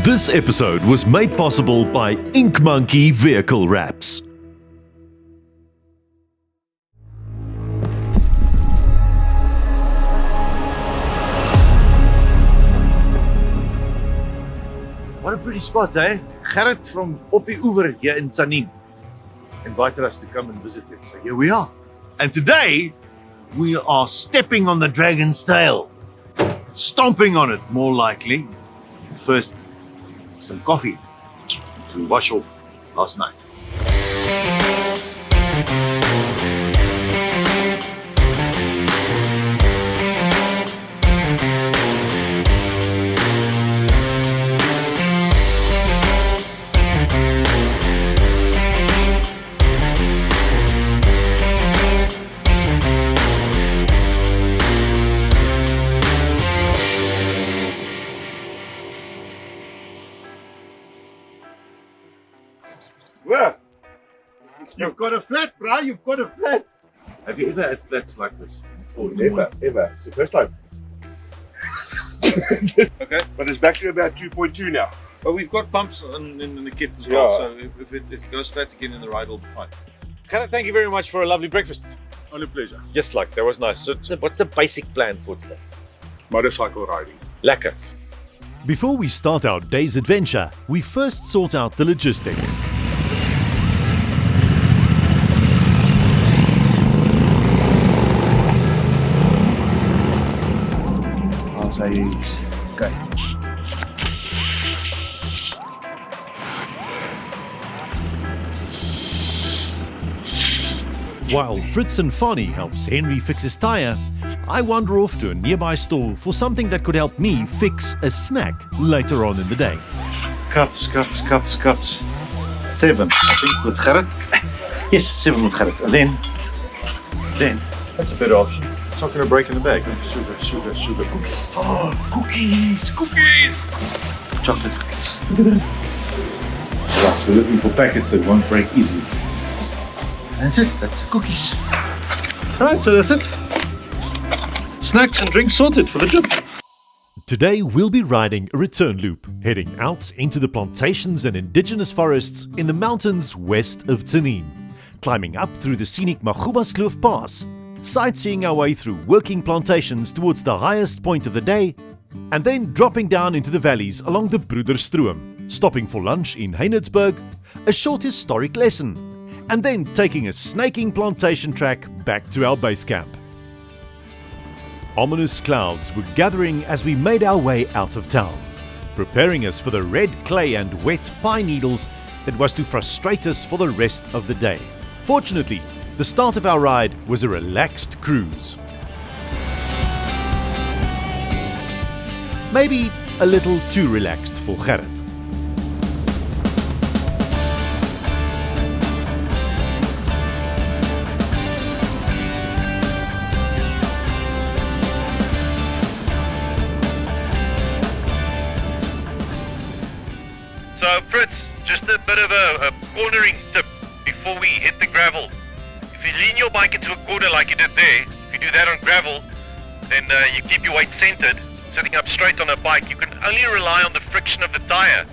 This episode was made possible by Ink Monkey Vehicle Wraps. What a pretty spot, eh? Gerrit from op die oever here in Tzaneen invited us to come and visit him. So here we are. And today, we are stepping on the dragon's tail. Stomping on it, more likely. First, some coffee to wash off last night. Well, you've got a flat, bruh. You've got a flat. Have you ever had flats like this before? Never, ever. It's the first time. Okay. But it's back to about 2.2 now. But we've got bumps in the kit as well, Yeah. so if it goes flat again in the ride, it'll be fine. Gerrit, thank you very much for a lovely breakfast. Only pleasure. Yes, like that was nice. So what's the basic plan for today? Motorcycle riding. Lekker. Before we start our day's adventure, we first sort out the logistics. I'll say, okay. While Fritz and Fanny helps Henry fix his tire, I wander off to a nearby store for something that could help me fix a snack later on in the day. Cups. 7, I think, with Gerrit. Yes, 7 with Gerrit. And then, that's a better option. It's not going to break in the bag. Sugar, cookies. Oh, cookies! Chocolate cookies. Look at that. Right, so we're looking for packets that won't break easily. That's it, that's the cookies. Right, so that's it. Snacks and drinks sorted for the trip. Today we'll be riding a return loop, heading out into the plantations and indigenous forests in the mountains west of Tzaneen, climbing up through the scenic Magubaskloof Pass, sightseeing our way through working plantations towards the highest point of the day, and then dropping down into the valleys along the Broederstroom, stopping for lunch in Heinertsburg, a short historic lesson, and then taking a snaking plantation track back to our base camp. Ominous clouds were gathering as we made our way out of town, preparing us for the red clay and wet pine needles that was to frustrate us for the rest of the day. Fortunately, the start of our ride was a relaxed cruise. Maybe a little too relaxed for Gerrit. So Fritz, just a bit of a cornering tip before we hit the gravel. If you lean your bike into a corner like you did there, if you do that on gravel, then you keep your weight centered, sitting up straight on a bike. You can only rely on the friction of the tire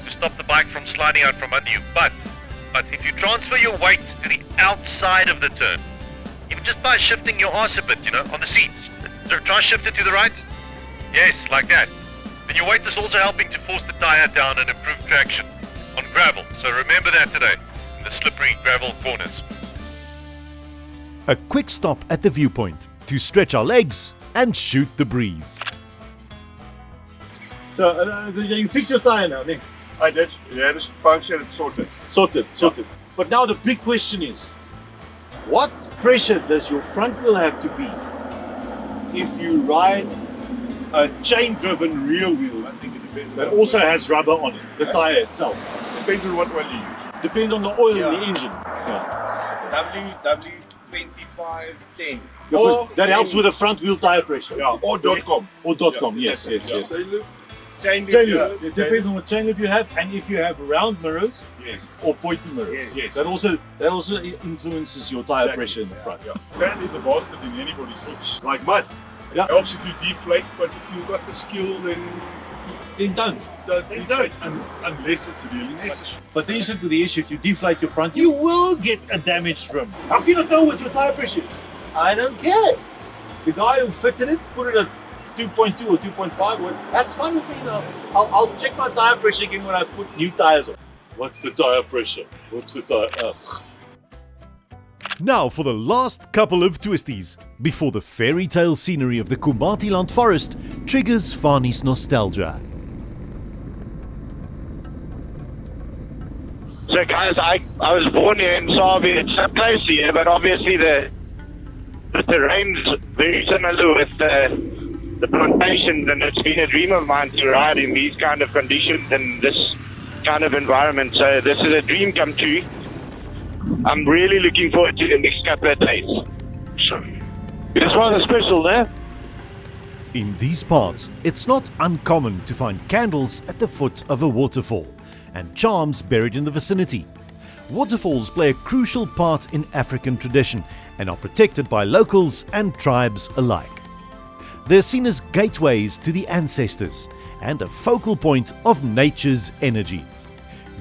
to stop the bike from sliding out from under you. But if you transfer your weight to the outside of the turn, even just by shifting your arse a bit, on the seat, try shift it to the right. Yes, like that. And your weight is also helping to force the tire down and improve traction on gravel. So remember that today, in the slippery gravel corners. A quick stop at the viewpoint to stretch our legs and shoot the breeze. So, you fixed your tire now, Nick? I did. Yeah, this function it's sorted. Sorted. But now the big question is, what pressure does your front wheel have to be if you ride a chain-driven rear wheel? I think it depends. That also has rubber on it, the tire itself. Depends on what oil you use. Depends on the oil Yeah. in the engine. Yeah. W2510. Because that helps with the front wheel tire pressure. Yeah, or .com. Or .com, yes. So look, chain Chain loop, loop. It depends on what chain loop you have, and if you have round mirrors Yes. or pointy mirrors. Yes. That also influences your tire pressure in the front. Yeah. Sand is a bastard in anybody's boots. Like mud. Yeah. It helps if you deflate, but if you've got the skill, then then don't. They don't, unless it's really necessary. But then with the issue, if you deflate your front, you will get a damaged rim. How can you not know what your tire pressure is? I don't care. The guy who fitted it, put it at 2.2 or 2.5, that's fine with me now. I'll check my tire pressure again when I put new tires on. What's the tire pressure? What's the tire? Now for the last couple of twisties, before the fairy tale scenery of the Komatiland forest triggers Fani's nostalgia. So guys, I was born here in Sabia, it's so close here, but obviously the terrain's very similar with the plantations, and it's been a dream of mine to ride in these kind of conditions and this kind of environment. So this is a dream come true. I'm really looking forward to the next couple of days. It's rather special there. In these parts, it's not uncommon to find candles at the foot of a waterfall and charms buried in the vicinity. Waterfalls play a crucial part in African tradition and are protected by locals and tribes alike. They're seen as gateways to the ancestors and a focal point of nature's energy.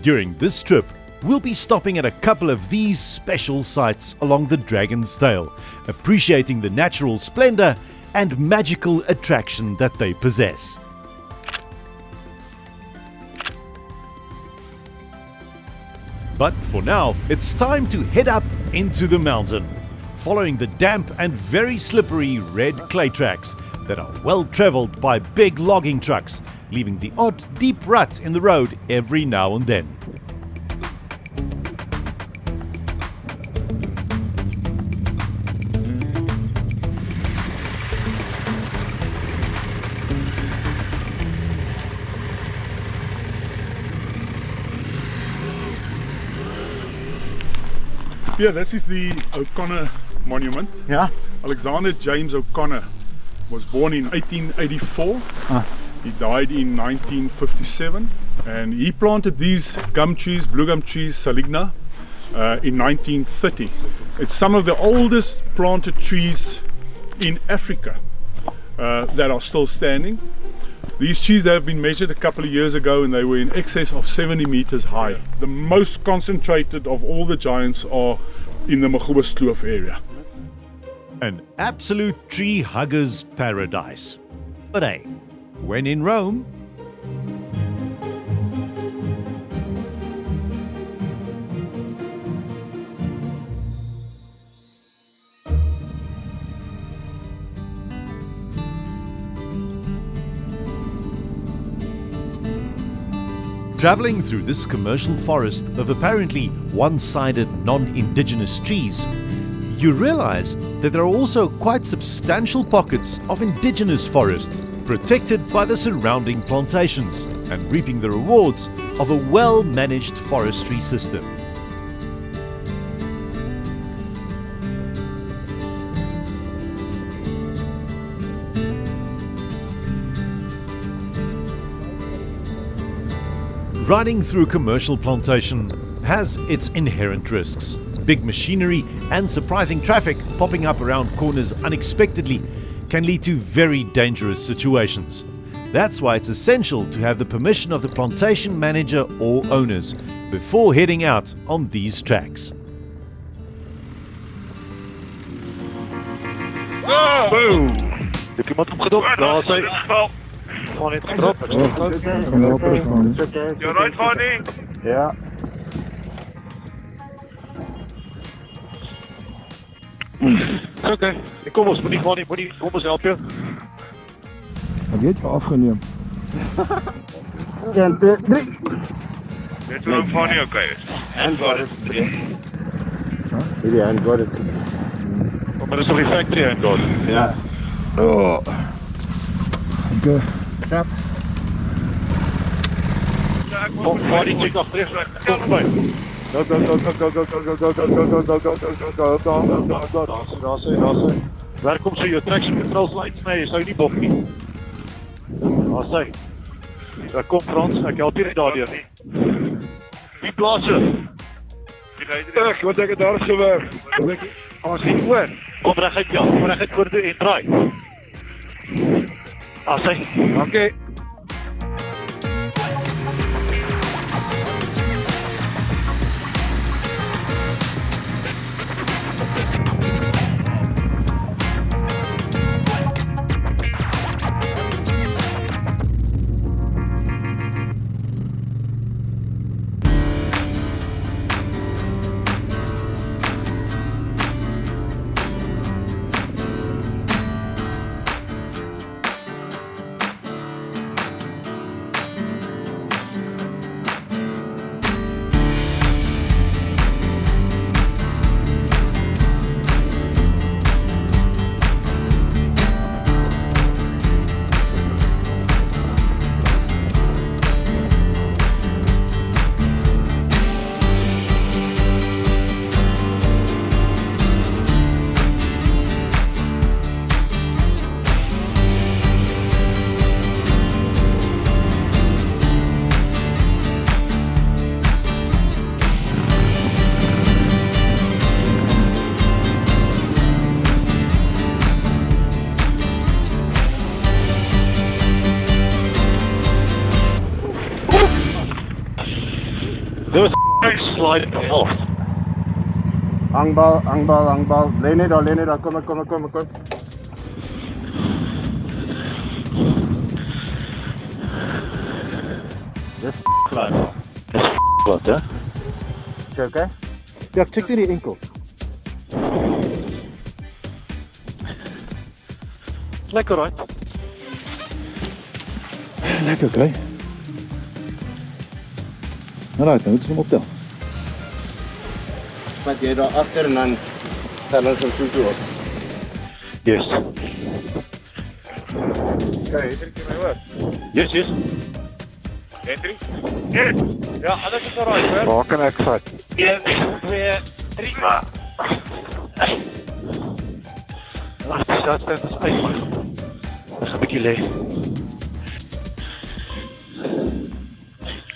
During this trip, we'll be stopping at a couple of these special sites along the Dragon's Tail, appreciating the natural splendor and magical attraction that they possess. But for now, it's time to head up into the mountain, following the damp and very slippery red clay tracks that are well traveled by big logging trucks, leaving the odd deep rut in the road every now and then. Yeah, this is the O'Connor monument. Yeah. Alexander James O'Connor was born in 1884. He died in 1957, and he planted these gum trees, blue gum trees, Saligna, in 1930. It's some of the oldest planted trees in Africa that are still standing. These trees have been measured a couple of years ago and they were in excess of 70 meters high. The most concentrated of all the giants are in the Magubaskloof area. An absolute tree hugger's paradise. But hey, when in Rome, traveling through this commercial forest of apparently one-sided non-indigenous trees, you realize that there are also quite substantial pockets of indigenous forest protected by the surrounding plantations and reaping the rewards of a well-managed forestry system. Riding through a commercial plantation has its inherent risks. Big machinery and surprising traffic popping up around corners unexpectedly can lead to very dangerous situations. That's why it's essential to have the permission of the plantation manager or owners before heading out on these tracks. Boom! Heb iemand opgedopt? Daar zijn. Van het gedropt. You're right, Fanny? Ja. Oké, kom eens, moet niet, kom eens helpen. Dat weet je afgenomen. 1, 2, 3. Weet je hoe Fanny oké is? En got it. Ja, en got it. Maar dat is toch die factory en got it? Ja. Oh. Oké. Ja. Fanny, check nog terug. Kom erbij. Go. Daar. Waar komt zo je traction control slides mee? Zou je niet boven niet? Daar zeg. Daar komt Frans, ik help je daar niet. Wie plaatsen? Echt, wat denk je daar is gewerkt? Als niet hoor. Kom recht voor de indraai. Daar zeg. Oké. There was a slide off. Hangbal. Lê net daar. Kom. Dis glad. Dis glad, hè? Okay. Ja, check die enkel. Lekker, right? Lekker, okay. Alright, nou moet ons hom optel. Wat jy daar agter en dan tel ons hom toe op. Yes. Okay, het jy my hoor? Yes. Henry? Ja, alles is alright, hoor. Waar kan ek vat? 1, 2, 3. Laat die startstand is uit, man. Ons gaan 'n bietjie lê.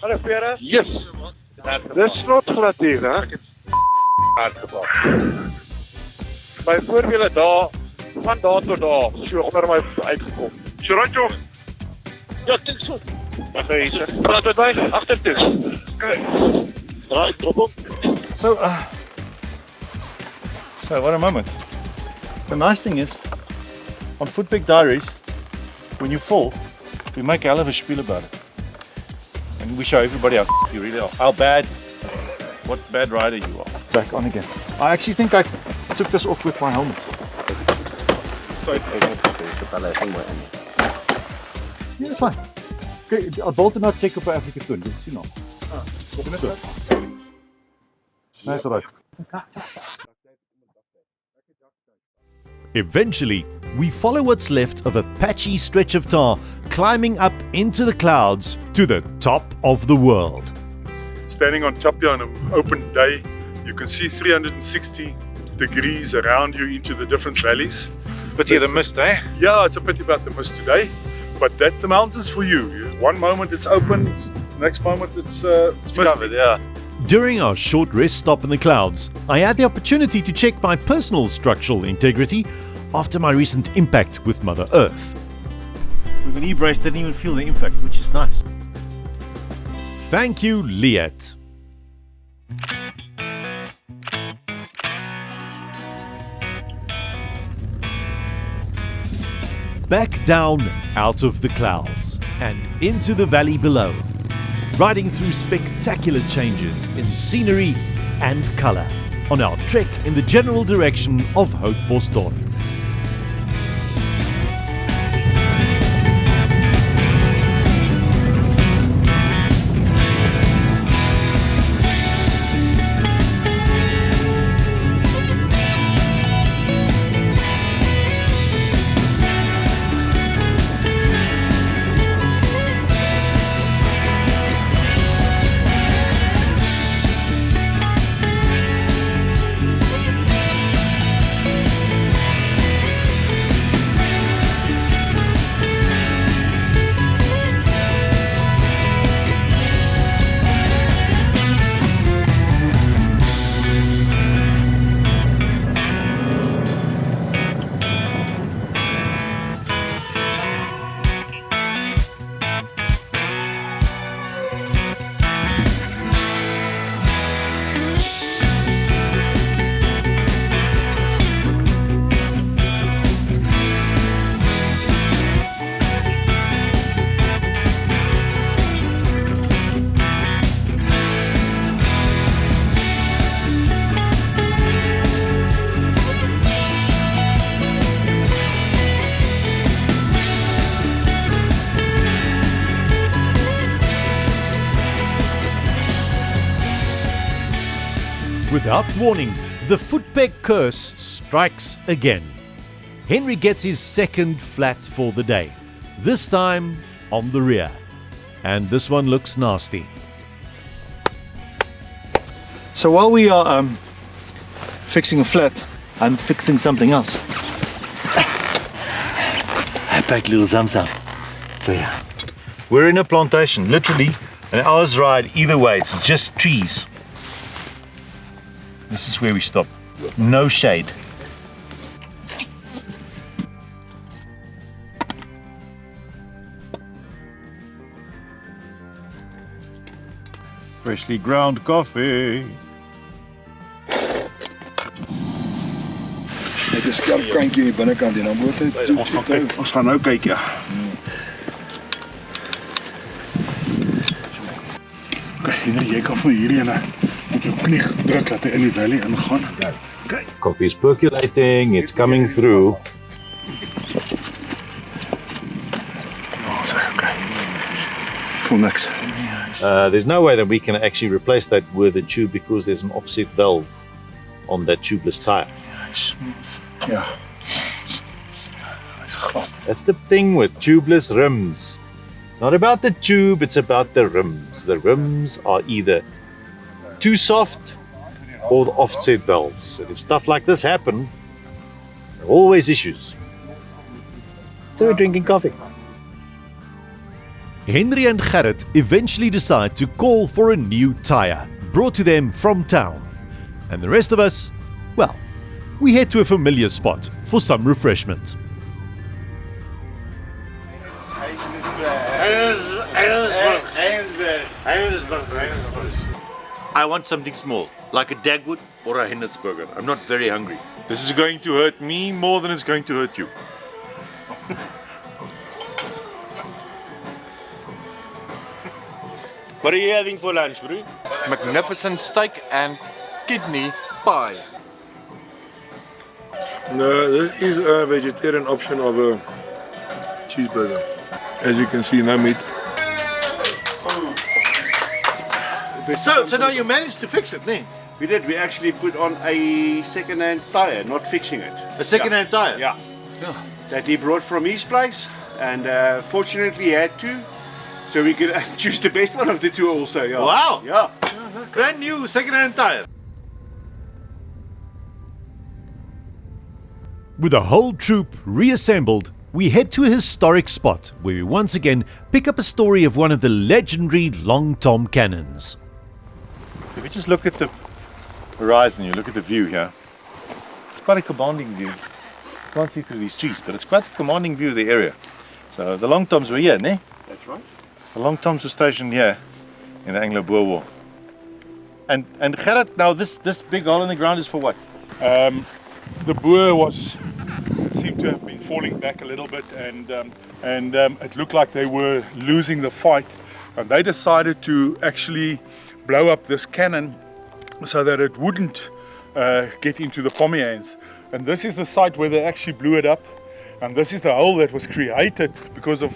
Hallo, Pierre. Yes. Dis slot glad hier, hè? Ek het hard gebak. My voorwiele daar, van daar tot daar, so onder my uitgekom. So right, joh. Ja, ek dink so. Okay, so. Praat met my, agtertoe. Okay. Draai, drop op. So what a moment. The nice thing is, on Footpeg Diaries, when you fall, we make a hell of a spiel about it. And we show everybody how you really are. What bad rider you are. Back on again. I actually think I took this off with my helmet. So yeah, it's fine. Okay, I'll bolt and I'll check up Africa too. Let's see now. Nice, alright. Eventually, we follow what's left of a patchy stretch of tar, climbing up into the clouds to the top of the world. Standing on top here on an open day, you can see 360 degrees around you into the different valleys. Pity of the mist, eh? Yeah, it's a pity about the mist today, but that's the mountains for you. One moment it's open, next moment it's misty. Covered, yeah. During our short rest stop in the clouds, I had the opportunity to check my personal structural integrity after my recent impact with Mother Earth. With an e-brace, didn't even feel the impact, which is nice. Thank you, Liat. Back down out of the clouds and into the valley below, riding through spectacular changes in scenery and colour on our trek in the general direction of Houtbosdorp. Without warning, the Footpeg curse strikes again. Henry gets his second flat for the day, this time on the rear. And this one looks nasty. So while we are fixing a flat, I'm fixing something else. I pack little zamzam. So yeah, we're in a plantation, literally an hour's ride either way. It's just trees. This is where we stop. No shade. Freshly ground coffee. Dit is skerp kantjie aan die binnekant en dan moet dit Ons gaan nou kyk, ja. Okay, Henry, jy kan vir hierdie ene met jou knie druk dat hy in die valley ingaan. Okay. Coffee is percolating, it's coming through. Oh, so, okay. Voel niks. There's no way that we can actually replace that with a tube because there's an offset valve on that tubeless tire. Ja. That's the thing with tubeless rims. It's not about the tube, it's about the rims. The rims are either too soft or the offset valves. And if stuff like this happen, there are always issues. So we're drinking coffee. Henry and Gerrit eventually decide to call for a new tyre, brought to them from town. And the rest of us, well, we head to a familiar spot for some refreshment. I want something small, like a Dagwood or a Hennetsburger. I'm not very hungry. This is going to hurt me more than it's going to hurt you. What are you having for lunch, bro? Magnificent steak and kidney pie. No, this is a vegetarian option of a cheeseburger. As you can see, no meat. So now you managed to fix it, then? We did. We actually put on a second-hand tire, not fixing it. A second-hand tire? Yeah. That he brought from his place, and fortunately he had to, so we could choose the best one of the two also. Yeah. Wow! Yeah. Brand new second-hand tire. With the whole troop reassembled, we head to a historic spot where we once again pick up a story of one of the legendary Long Tom cannons. If you just look at the horizon, you look at the view here, it's quite a commanding view. You can't see through these trees, but it's quite a commanding view of the area. So the Long Toms were here, ne? That's right. The Long Toms were stationed here in the Anglo-Boer War. And Gerrit, now this big hole in the ground is for what? The Boer seemed to have been falling back a little bit, and it looked like they were losing the fight, and they decided to actually blow up this cannon so that it wouldn't get into the Pomeranz. And this is the site where they actually blew it up, and this is the hole that was created because of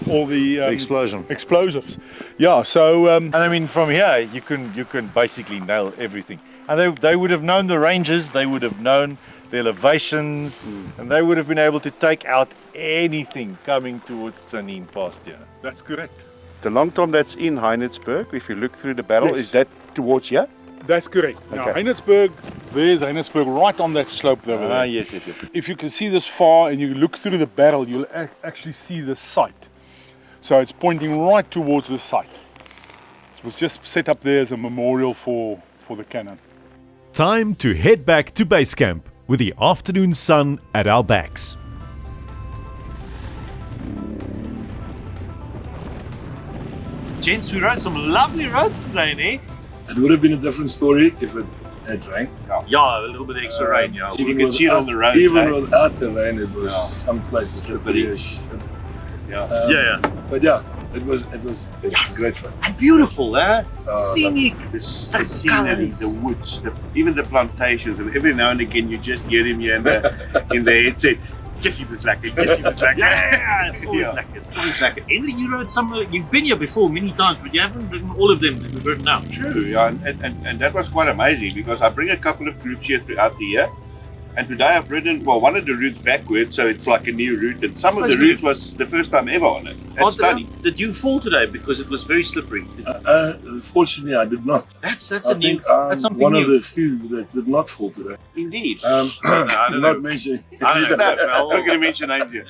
all the explosion. explosives. Yeah, so And I mean, from here you can basically nail everything. And they would have known the ranges, they would have known the elevations, and they would have been able to take out anything coming towards Tzaneen past here. that's correct. The Long Tom that's in Heinetsburg, if you look through the barrel, Yes. is that towards here? That's correct. Now, Okay. Heinesberg, there's Heinesberg right on that slope over there. Yes. If you can see this far and you look through the barrel, you'll actually see the site. So it's pointing right towards the site. It was just set up there as a memorial for the cannon. Time to head back to base camp with the afternoon sun at our backs. Gents, we rode some lovely roads today, eh? It would have been a different story if it had rained. Yeah, a little bit of extra rain, yeah. You Even can see it on the roads, Even eh? without the rain, it was Yeah. some places slippery as shit. Yeah. But yeah, it was Yes. great fun. And beautiful, eh? Oh, Scenic. The scenery, colours. the woods, even the plantations, and every now and again you just hear him here in the headset. Jessie was like it, Jessie was like Yeah, it's always Yeah. like it. It's always like it. Henry, you rode some. You've been here before many times, but you haven't ridden all of them that we've ridden now. True, yeah, and that was quite amazing because I bring a couple of groups here throughout the year. And today I've ridden, well, one of the routes backwards, so it's like a new route. And some of the routes was the first time ever on it. It's stunning. Did you fall today because it was very slippery? Fortunately, I did not. That's I a new. think That's something one new. of the few that did not fall today. Indeed. I don't know. Not mentioning. I don't know. I'm not going to mention names here.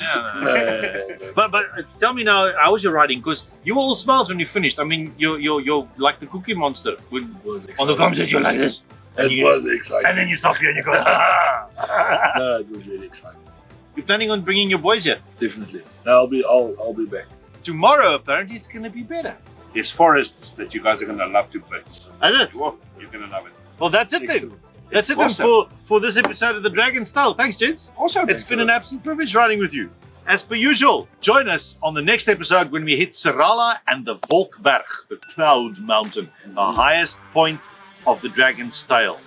But tell me now, how was your riding? Because you were all smiles when you finished. I mean, you're like the Cookie Monster. When, was on the comms, you're like this. It was exciting. And then you stop here and you go. No, it was really exciting. You're planning on bringing your boys here? Definitely. Now I'll be back. tomorrow apparently it's going to be better. There's forests that you guys are going to love to bits. Is it? Whoa, you're going to love it. Well, that's it then. Excellent. That's it then Awesome. for this episode of the Dragon Style. Thanks, gents. Awesome. It's been an absolute privilege riding with you. As per usual, join us on the next episode when we hit Serala and the Volkberg, the Cloud Mountain, the highest point of the Dragon Style.